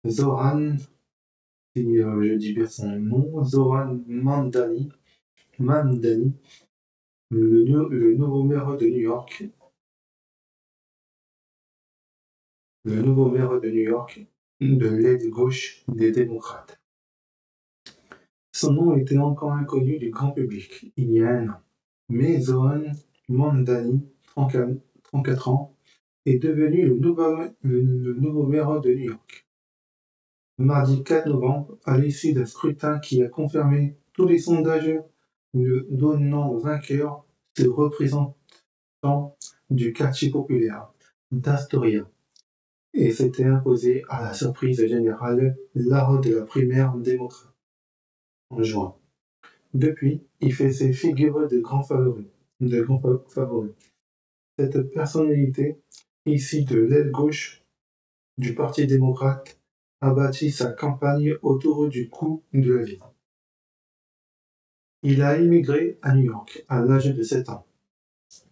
Zoran, si je dis bien son nom, Zoran Mamdani, le nouveau maire de New York, de l'aile gauche des démocrates. Son nom était encore inconnu du grand public il y a un an, mais Zoran Mamdani, 34 ans, est devenu le nouveau maire de New York. Mardi 4 novembre, à l'issue d'un scrutin qui a confirmé tous les sondages le donnant vainqueur, ce représentant du quartier populaire d'Astoria, et s'était imposé à la surprise générale lors de la primaire démocrate en juin. Depuis, il faisait figure de grand favori. Cette personnalité, issue de l'aile gauche du Parti démocrate, a bâti sa campagne autour du coût de la vie. Il a immigré à New York à l'âge de 7 ans.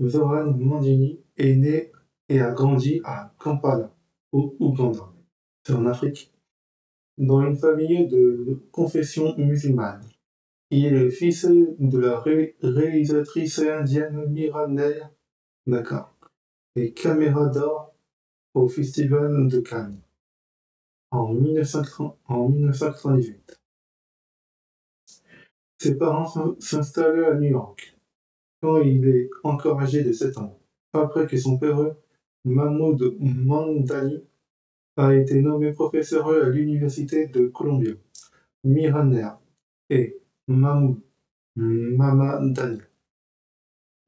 Zoran Mandini est né et a grandi à Kampala, au Ouganda, en Afrique, dans une famille de confession musulmane. Il est le fils de la réalisatrice indienne Mira Nair et caméra d'or au Festival de Cannes en 1998. Ses parents s'installent à New York quand il est encore âgé de 7 ans, après que son père, Mahmoud Mamdani, a été nommé professeur à l'université de Columbia. Mira Nair et Mahmoud Mamdani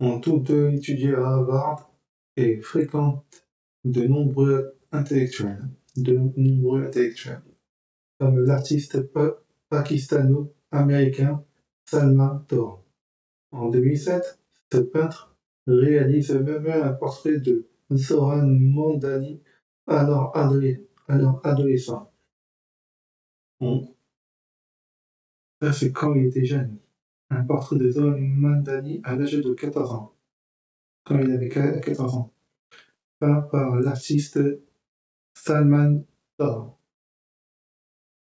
ont tous deux étudié à Harvard et fréquentent de nombreux intellectuels, comme l'artiste pakistano-américain Salman Toran. En 2007, ce peintre réalise même un portrait de Zoran Mamdani, alors adolescent. Ça, c'est quand il était jeune. Un portrait de Zoran Mamdani à l'âge de 14 ans. Quand il avait 14 ans. Peint par l'artiste Salman Toran.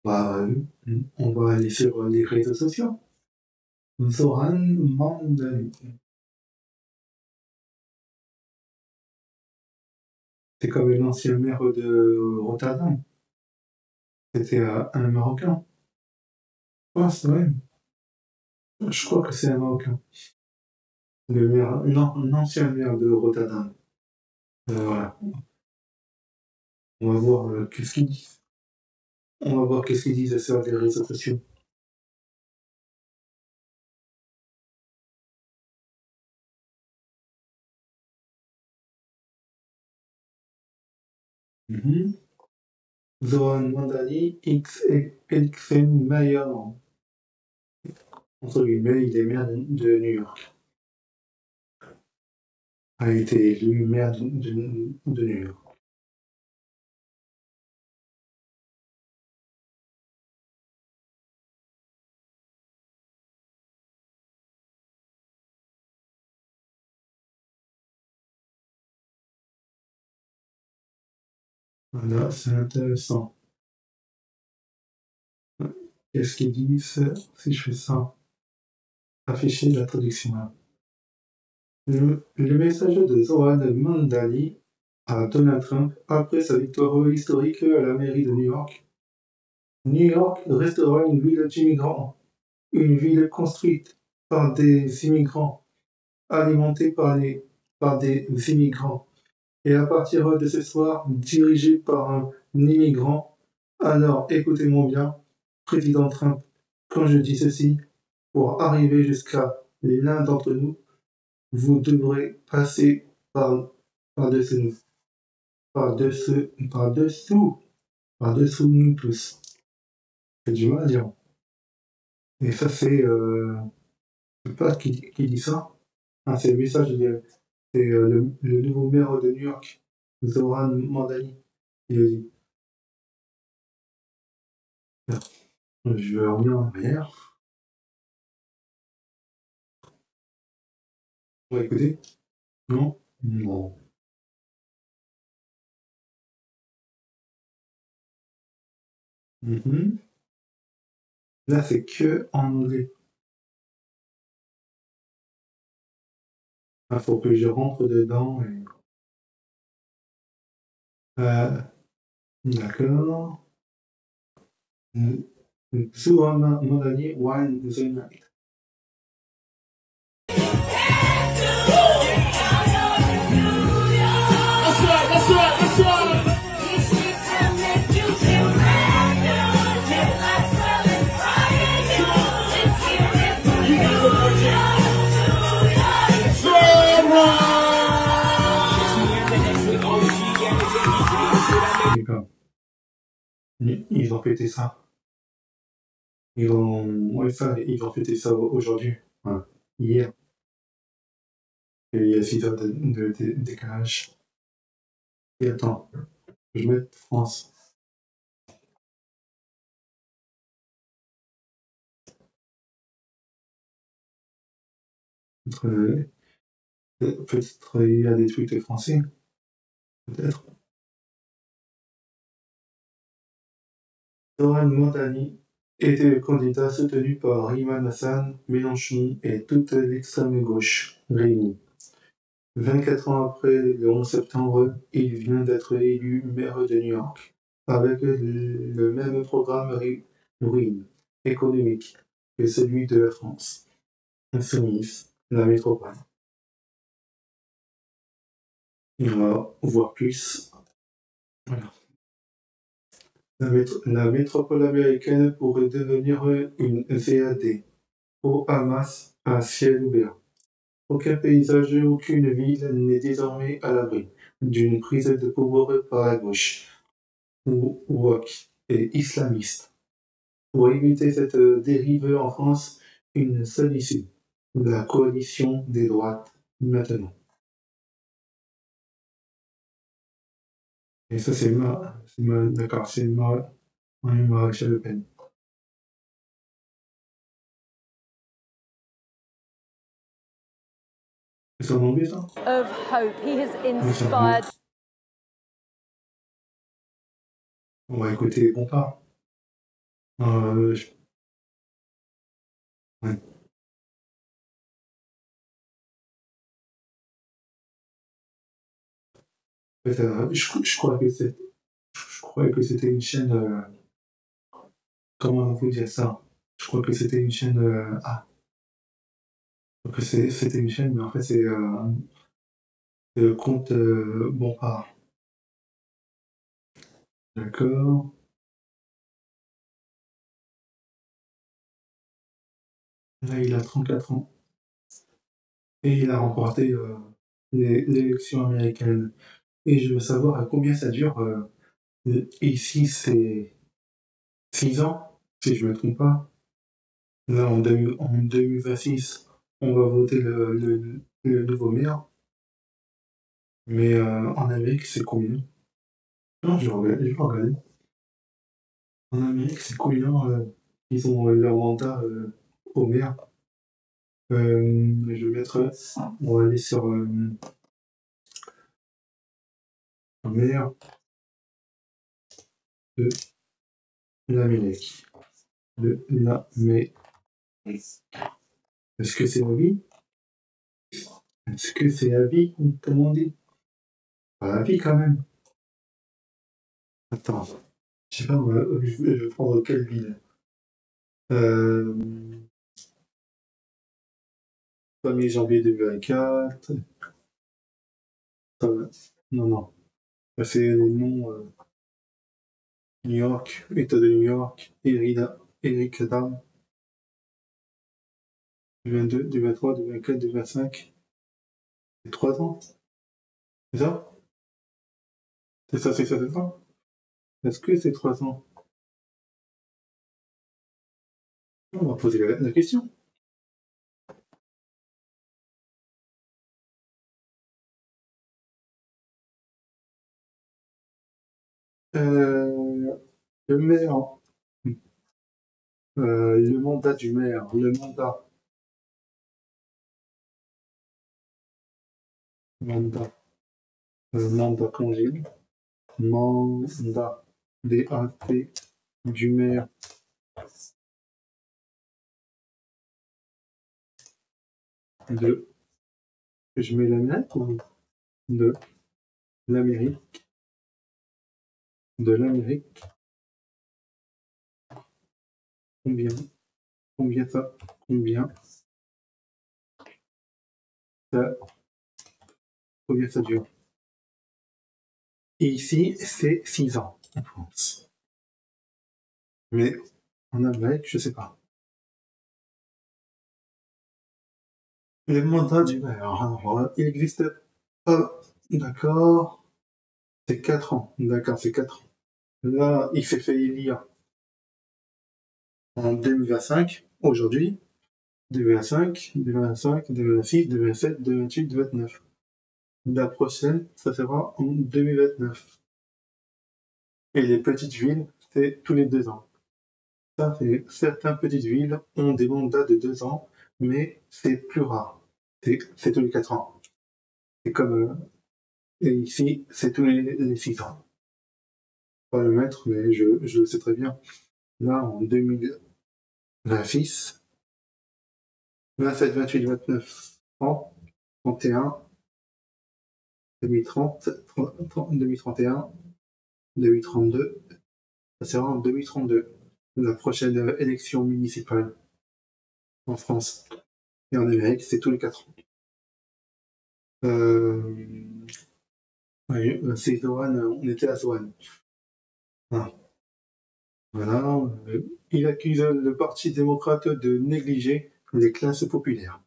On va aller sur les réseaux sociaux. Zoran Mamdani. C'est comme l'ancien maire de Rotterdam. C'était un Marocain. Ah, c'est vrai. Je crois que c'est un Marocain. L'ancien maire de Rotterdam. Voilà. On va voir qu'est-ce qu'ils disent. On va voir qu'est-ce qu'ils disent sur les réseaux sociaux. Zoran Mamdani, XM Mayor. Entre guillemets, il est maire de New York. A été élu maire de New York. Voilà, c'est intéressant. Qu'est-ce qu'ils disent si je fais ça? Afficher la traduction. Le message de Zoran Mamdani à Donald Trump après sa victoire historique à la mairie de New York. New York restera une ville d'immigrants, une ville construite par des immigrants, alimentée par des immigrants, et à partir de ce soir dirigée par un immigrant. Alors écoutez-moi bien, président Trump, quand je dis ceci, pour arriver jusqu'à l'un d'entre nous, vous devrez passer par-dessus nous, par-dessous nous tous. C'est du mal à dire. Et ça, c'est pas qui dit ça. Ah, c'est le message, c'est le nouveau maire de New York, Zoran Mamdani. Il a dit. Je vais revenir en arrière. On va écouter. Non? Non. Mhm. Là, c'est que en anglais. Il faut que je rentre dedans. D'accord. Souvent, mon dernier, One the Night. D'accord. Ils ont fêté ça. Ils ont fêté ça aujourd'hui. Voilà. Hier. Et il y a 6 heures de décalage. Et attends, je vais mettre France. Peut-être il y a des trucs français. Peut-être. Zoran Montagny était le candidat soutenu par Imran Hassan, Mélenchon et toute l'extrême gauche réunie. 24 ans après le 11 septembre, il vient d'être élu maire de New York, avec le même programme ruine économique que celui de la France insoumise, la métropole. Il va voir plus. Voilà. La métropole américaine pourrait devenir une ZAD, au Hamas à ciel ouvert. Aucun paysage, aucune ville n'est désormais à l'abri d'une prise de pouvoir par la gauche, woke et islamiste. Pour éviter cette dérive en France, une seule issue, la coalition des droites maintenant. Et ça, d'accord, c'est Maréchal Le Pen. C'est en anglais, ça? Of hope. He has inspired. On va écouter Bompard. Ouais. Je crois que c'était une chaîne. Comment vous dire ça? Je crois que c'était une chaîne. Que c'était une chaîne, mais en fait, c'est le compte Bompard. D'accord. Là, il a 34 ans. Et il a remporté l'élection américaine. Et je veux savoir à combien ça dure. Ici, c'est 6 ans, si je ne me trompe pas. Là, en 2026, on va voter le nouveau maire. Mais en Amérique, c'est combien? Non, je vais regarder. En Amérique, c'est combien ils ont leur mandat au maire? Je vais mettre. On va aller sur le maire de l'Amérique. De l'Amérique. Est-ce que c'est à vie? Est-ce que c'est à vie, comme on dit? Pas à vie quand même. Attends, je sais pas, je vais prendre quelle ville? 1er janvier 2024. Non, non. C'est le nom New York, État de New York, Eric Adam. Du 22, du 23, du 24, du 25. C'est 3 ans. C'est ça? C'est ça, c'est ça, c'est ça? Est-ce que c'est 3 ans? On va poser la question. Le maire. Le mandat du maire. Le mandat. Mandat. Mandat, comment j'ai dit? Mandat. D-A-T. du maire de... Je mets l'Amérique ou de l'Amérique, combien ça dure. Et ici, c'est 6 ans en France. Mais en Amérique, je sais pas. Les mandats du maire, alors, il n'existe pas, d'accord, c'est 4 ans, d'accord, c'est 4 ans. Là, il s'est fait élire en 2025, aujourd'hui, 2025, 2025, 2026, 2027, 2028, 2029. La prochaine, ça sera en 2029. Et les petites villes, c'est tous les 2 ans. Ça, c'est certaines petites villes ont des mandats de 2 ans, mais c'est plus rare. C'est tous les 4 ans. C'est comme et ici, c'est tous les 6 ans. Pas le mettre, mais je le sais très bien. Là, en 2026, 27, 28, 29, 30, 31, 2030, 2031, 2032, ça sera en 2032, la prochaine élection municipale en France. Et en Amérique, c'est tous les 4 ans. Oui, c'est Zoran, on était à Zoran. Voilà, il accuse le Parti démocrate de négliger les classes populaires.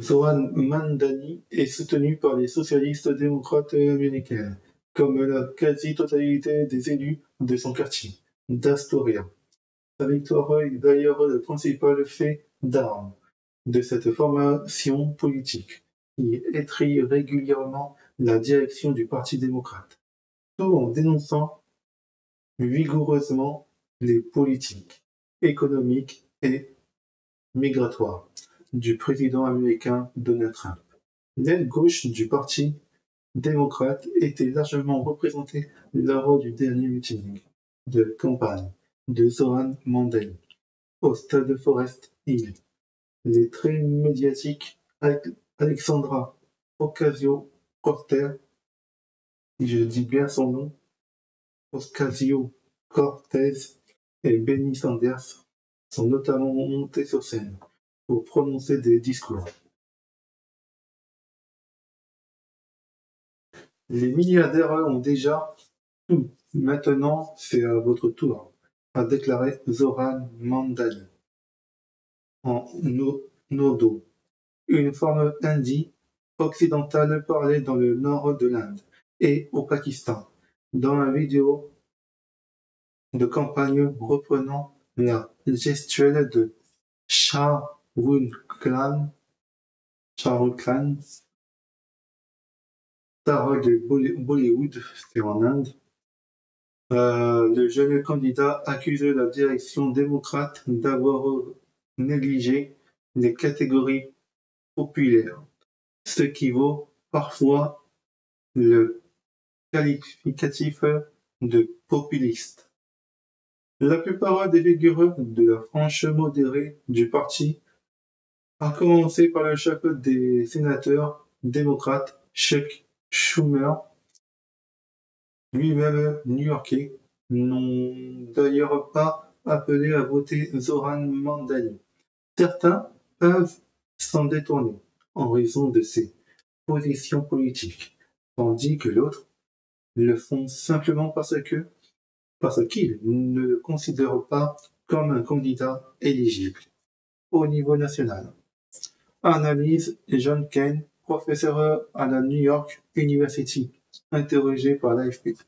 Zoran Mandani est soutenu par les socialistes démocrates américains, comme la quasi-totalité des élus de son quartier, d'Astoria. Sa victoire est d'ailleurs le principal fait d'armes de cette formation politique, qui étrille régulièrement la direction du Parti démocrate, tout en dénonçant vigoureusement les politiques économiques et migratoires du président américain Donald Trump. L'aile gauche du Parti démocrate était largement représentée lors du dernier meeting de campagne de Zoran Mandani au stade Forest Hill. Les très médiatiques Alexandra Ocasio-Cortez, si je dis bien son nom, Ocasio-Cortez et Bernie Sanders sont notamment montés sur scène pour prononcer des discours. Les milliardaires ont déjà tout. Maintenant, c'est à votre tour, a déclaré Zoran Mandani en Nodo, une forme hindi occidentale parlée dans le nord de l'Inde et au Pakistan, dans la vidéo de campagne reprenant la gestuelle de Shah Rukh Khan, star de Bollywood, c'est en Inde. Le jeune candidat accuse la direction démocrate d'avoir négligé les catégories populaires, ce qui vaut parfois le qualificatif de populiste. La plupart des figures de la frange modérée du parti, à commencer par le chef des sénateurs démocrates Chuck Schumer, lui-même new-yorkais, n'ont d'ailleurs pas appelé à voter Zoran Mandani. Certains peuvent s'en détourner en raison de ses positions politiques, tandis que d'autres le font simplement parce qu'ils ne le considèrent pas comme un candidat éligible au niveau national. Analyse John Kane, professeur à la New York University, interrogé par l'AFP.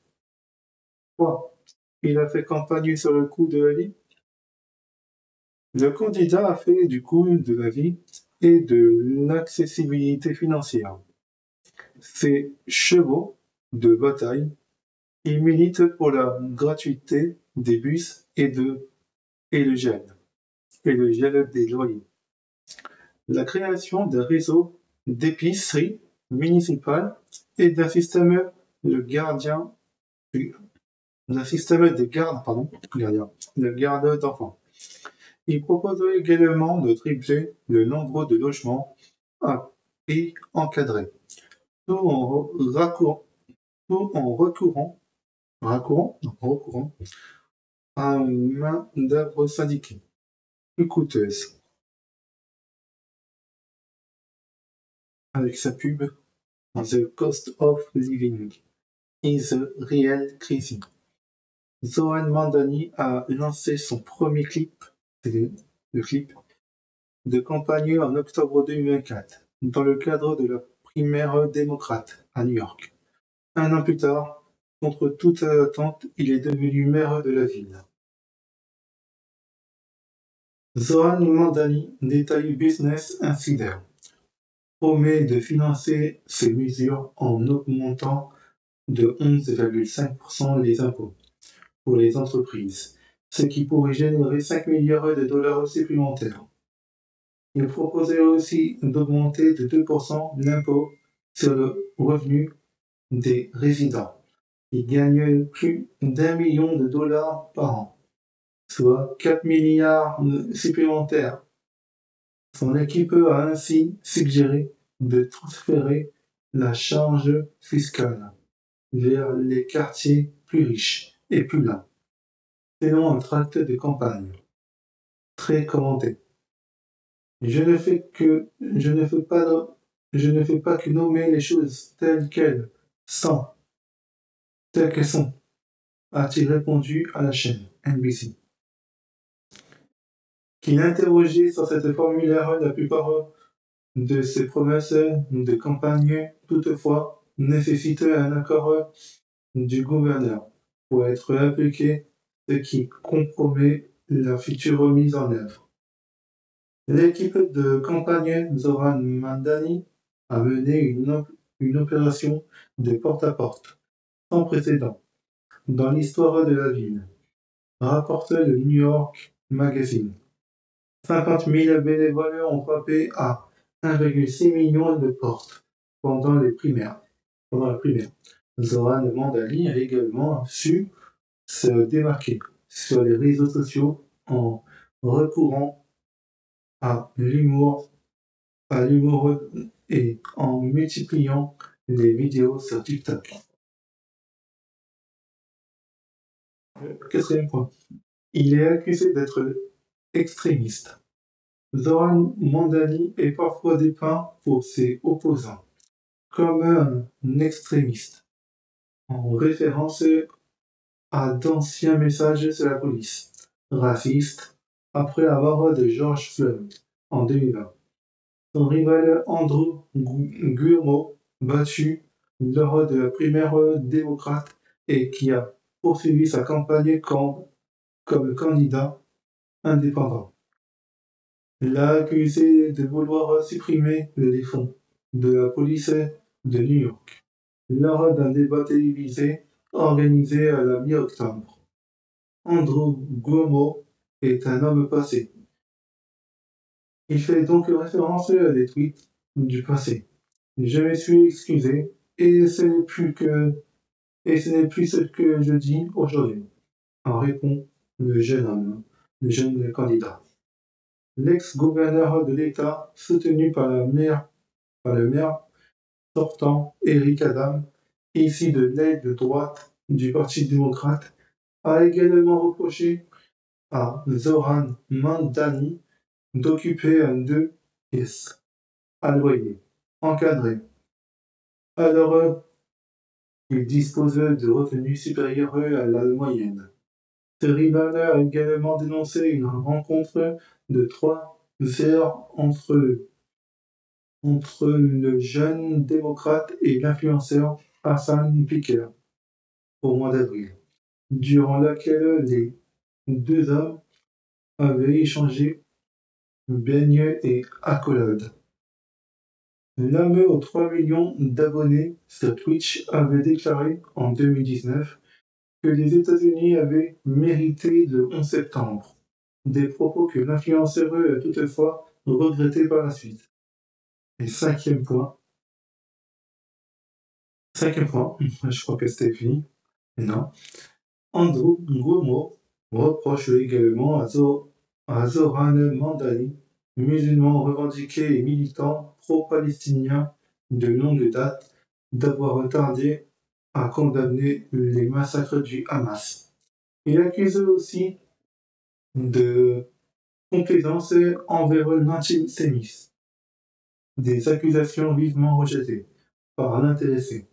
Quoi? Il a fait campagne sur le coût de la vie? Le candidat a fait du coût de la vie et de l'accessibilité financière ses chevaux de bataille. Il milite pour la gratuité des bus et le gel des loyers. La création d'un réseau d'épiceries municipales et d'un système le gardien d'un système de garde d'enfants. Il propose également de tripler le nombre de logements à prix encadré, tout en recourant à une main-d'œuvre syndiquée plus coûteuse. Avec sa pub The Cost of Living is a Real Crisis, Zohan Mandani a lancé son premier clip, le clip de campagne en octobre 2024, dans le cadre de la primaire démocrate à New York. Un an plus tard, contre toute attente, il est devenu maire de la ville. Zohan Mandani détaille Business Insider, promet de financer ces mesures en augmentant de 11,5% les impôts pour les entreprises, ce qui pourrait générer 5 milliards de dollars supplémentaires. Il proposait aussi d'augmenter de 2% l'impôt sur le revenu des résidents, qui gagnent plus d'1 million de dollars par an, soit 4 milliards supplémentaires. Son équipe a ainsi suggéré de transférer la charge fiscale vers les quartiers plus riches et plus lents, selon un tract de campagne très commenté. Je ne fais pas que nommer les choses telles qu'elles sont, a-t-il répondu à la chaîne NBC, qui l'interrogeait sur cette formulaire. La plupart de ces promesses de campagne, toutefois, nécessitent un accord du gouverneur pour être appliqué, ce qui compromet la future mise en œuvre. L'équipe de campagne Zohan Mandani a mené une opération de porte-à-porte sans précédent dans l'histoire de la ville, rapporte le New York Magazine. 50 000 bénévoles ont frappé à 1,6 million de portes pendant la primaire. Zohan Mandani a également su se démarquer sur les réseaux sociaux en recourant à l'humour et en multipliant les vidéos sur TikTok. Quatrième point. Il est accusé d'être extrémiste. Zohan Mandani est parfois dépeint pour ses opposants comme un extrémiste, en référence à d'anciens messages sur la police raciste après la mort de George Floyd en 2020. Son rival Andrew Cuomo, battu lors de la primaire démocrate et qui a poursuivi sa campagne comme candidat indépendant, l'a accusé de vouloir supprimer le fonds de la police de New York lors d'un débat télévisé organisé à la mi-octobre. Andrew Cuomo est un homme passé. Il fait donc référence à des tweets du passé. Je me suis excusé et ce n'est plus ce que je dis aujourd'hui, en répond le jeune candidat. L'ex-gouverneur de l'État, soutenu par le maire sortant Eric Adams, issu de l'aile de droite du Parti démocrate, a également reproché à Zohan Mandani d'occuper un 2 pièces à loyer encadré, alors qu'il dispose de revenus supérieurs à la moyenne. Ce rival a également dénoncé une rencontre de 3 heures entre le jeune démocrate et l'influenceur Hassan Piker au mois d'avril, durant laquelle les deux hommes avaient échangé beignes et accolades. L'homme aux 3 millions d'abonnés sur Twitch avait déclaré en 2019 que les États-Unis avaient mérité le 11 septembre, des propos que l'influenceur a toutefois regrettés par la suite. Et cinquième point, je crois que c'était fini, non. Andrew Cuomo reproche également à Zoran Mandani, musulman revendiqué et militant pro-palestinien de longue date, d'avoir tardé à condamner les massacres du Hamas. Il accuse aussi de complaisance envers l'antisémitisme, des accusations vivement rejetées par l'intéressé,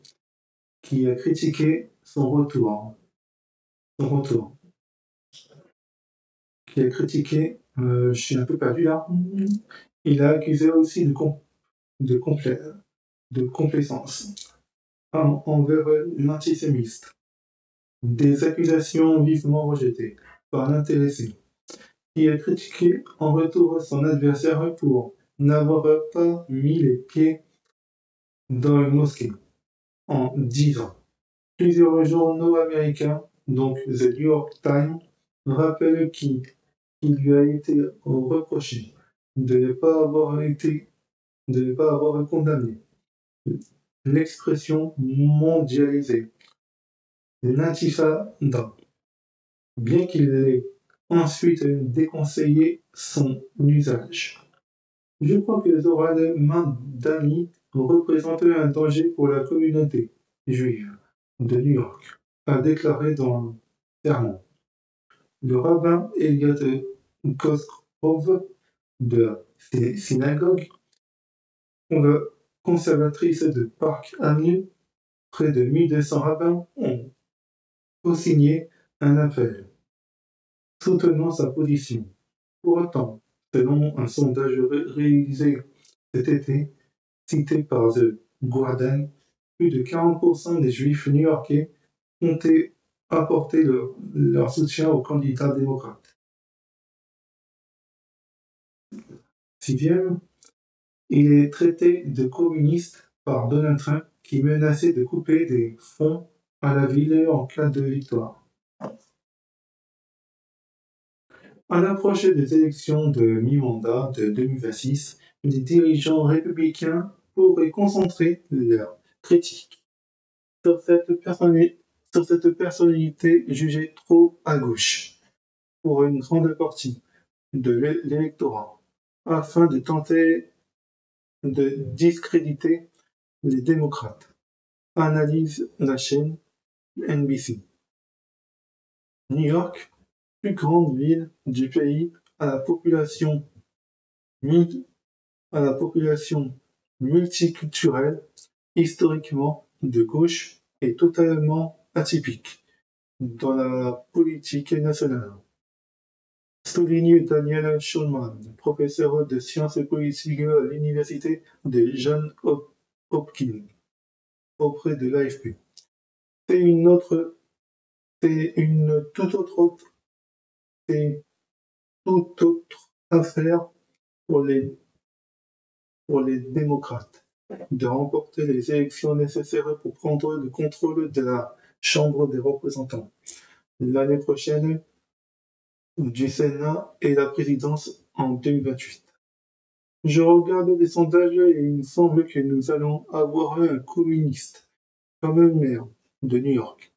qui a critiqué son retour. Qui a critiqué, je suis un peu perdu là, il a accusé aussi de complaisance envers l'antisémitisme, des accusations vivement rejetées par l'intéressé, qui a critiqué en retour son adversaire pour n'avoir pas mis les pieds dans une mosquée en 10 ans. Plusieurs journaux américains, donc The New York Times, rappellent qu'il lui a été reproché de ne pas avoir condamné l'expression mondialisée, l'intifada, bien qu'il ait ensuite déconseillé son usage. Je crois que Zoran Mandani représente un danger pour la communauté juive de New York, a déclaré dans un sermon. Le rabbin Elliot Cosgrove de la synagogue conservatrice de Park Avenue, près de 1200 rabbins ont co-signé un appel soutenant sa position. Pour autant, selon un sondage réalisé cet été, cité par The Guardian, plus de 40% des juifs new-yorkais ont apporté leur soutien au candidat démocrate. Sixième, il est traité de communiste par Donald Trump qui menaçait de couper des fonds à la ville en cas de victoire. À l'approche des élections de mi-mandat de 2026, les dirigeants républicains pourraient concentrer leurs critiques sur cette personnalité jugée trop à gauche pour une grande partie de l'électorat, afin de tenter de discréditer les démocrates, analyse la chaîne NBC. New York, plus grande ville du pays à la population multiculturelle, historiquement de gauche, est totalement atypique dans la politique nationale. Souligne Daniel Schulman, professeur de sciences politiques à l'université de Johns Hopkins, auprès de l'AFP. C'est une toute autre affaire pour les démocrates de remporter les élections nécessaires pour prendre le contrôle de la Chambre des représentants l'année prochaine, du Sénat et la présidence en 2028. Je regarde les sondages et il me semble que nous allons avoir un communiste comme maire de New York.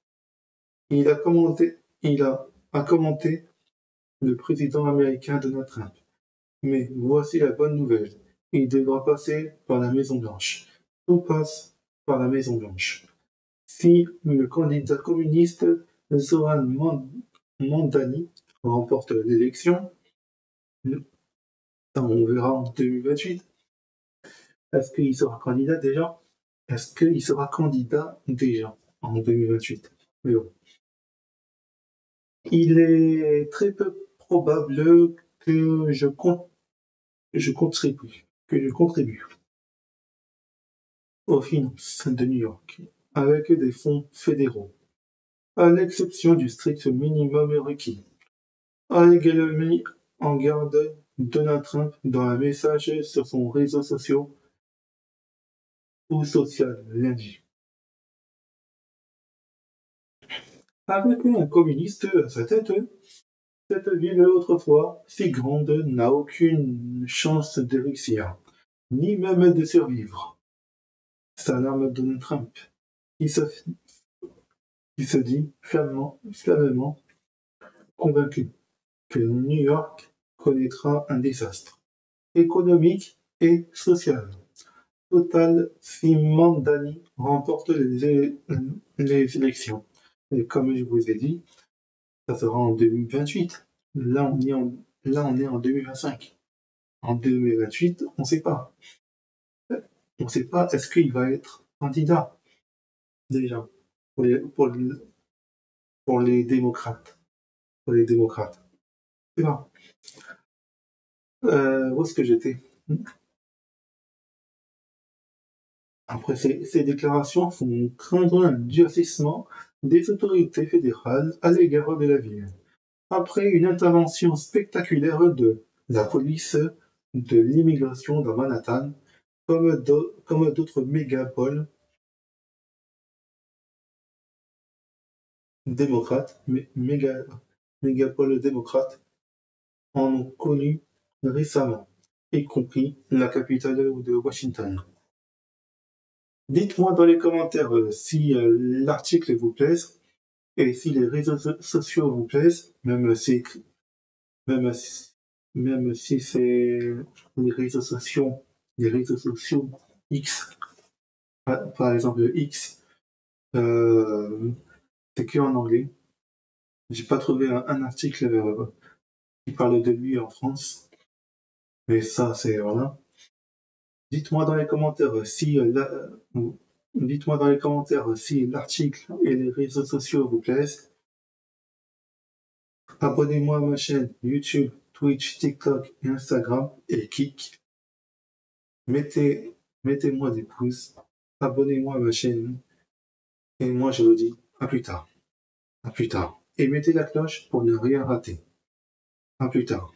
Il a commenté le président américain Donald Trump. Mais voici la bonne nouvelle. Il devra passer par la Maison-Blanche. Tout passe par la Maison-Blanche. Si le candidat communiste Zoran Mandani remporte l'élection, ça on verra en 2028. Est-ce qu'il sera candidat déjà en 2028? Mais bon. Il est très peu probable que je contribue aux finances de New York avec des fonds fédéraux, à l'exception du strict minimum requis, a également mis en garde Donald Trump dans un message sur son réseau social lundi. Avec un communiste à sa tête, cette ville autrefois si grande n'a aucune chance de réussir, ni même de survivre. S'alarme Donald Trump, qui se dit fermement convaincu que New York connaîtra un désastre économique et social total si Mamdani remporte les élections. Et comme je vous ai dit, ça sera en 2028. Là, on est en 2025. En 2028, on ne sait pas. On ne sait pas est-ce qu'il va être candidat, déjà, pour les démocrates. Pour les démocrates. C'est pas. Où est-ce que j'étais? Après, ces déclarations font craindre un durcissement des autorités fédérales à l'égard de la ville. Après une intervention spectaculaire de la police de l'immigration dans Manhattan, comme d'autres mégapoles démocrates, mégapoles démocrates en ont connu récemment, y compris la capitale de Washington. Dites-moi dans les commentaires si l'article vous plaise et si les réseaux sociaux vous plaisent, même si c'est les réseaux sociaux X, par exemple X, c'est que en anglais. J'ai pas trouvé un article qui parle de lui en France, mais ça c'est voilà. Dites-moi dans les commentaires si l'article et les réseaux sociaux vous plaisent. Abonnez-moi à ma chaîne YouTube, Twitch, TikTok et Instagram et Kik. Mettez-moi des pouces. Abonnez-moi à ma chaîne. Et moi je vous dis à plus tard. À plus tard. Et mettez la cloche pour ne rien rater. À plus tard.